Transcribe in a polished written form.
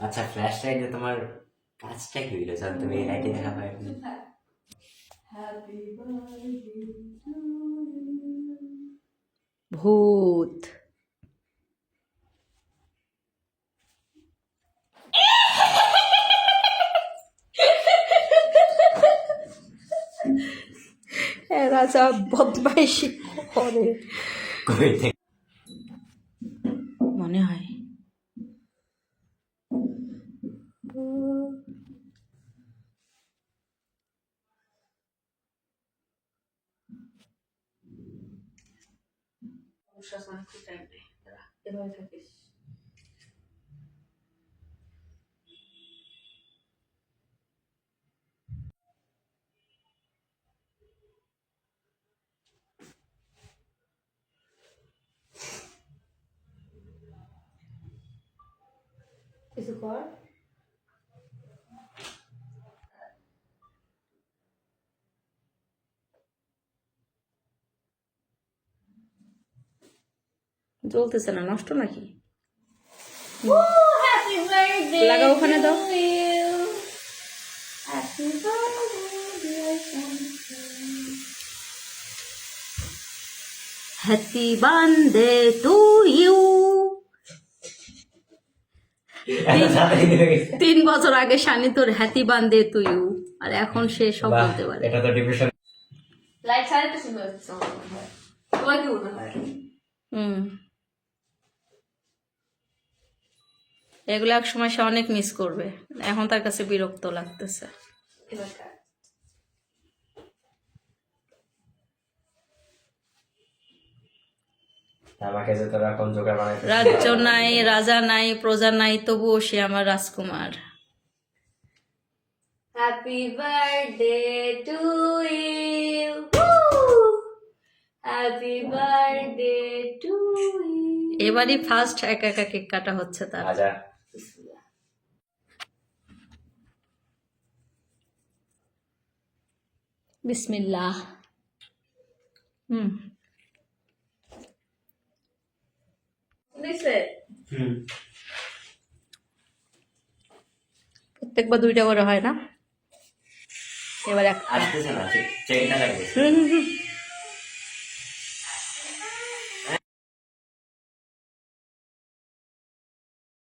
আচ্ছা ফ্ল্যাশ লাইটে তোমার কাজটা কি হইলো জান, তুমি এই লাইটে দেখা পাই ভূত। এরা যা বদমাইশি করে কই থেকে? মনে হয়। এভাবে থাকিস। কিছু কর। জ্বলতেছে না, নষ্ট নাকি? লাগাও ওখানে দাও। Happy birthday to you. 3 বছর আগে শানি তোর হ্যাপি বার্থডে টু ইউ, আর এখন সে সব বলতে পারে। এটা তো ডিপ্রেশন। লাইট ছাড়াতে সুন্দর হচ্ছে তোমার কি মনে হয়? এগুলো এক সময় সে অনেক মিস করবে, এখন তার কাছে বিরক্ত লাগতেছে। আমাকে যে তোরা কোন জোগাড় বানাইতে, রাজ্য নাই, রাজা নাই, প্রজা নাই, তবুও সে আমার রাজকুমার। Happy birthday to you, happy birthday to you. এবারই ফার্স্ট একা একা কেক কাটা হচ্ছে তার। রাজা বিসমিল্লাহ। দেখছে প্রত্যেকবার 2টা করে হয় না, এবার একটা। আসতেছে না, চেকটা লাগবে। হুম হুম হুম।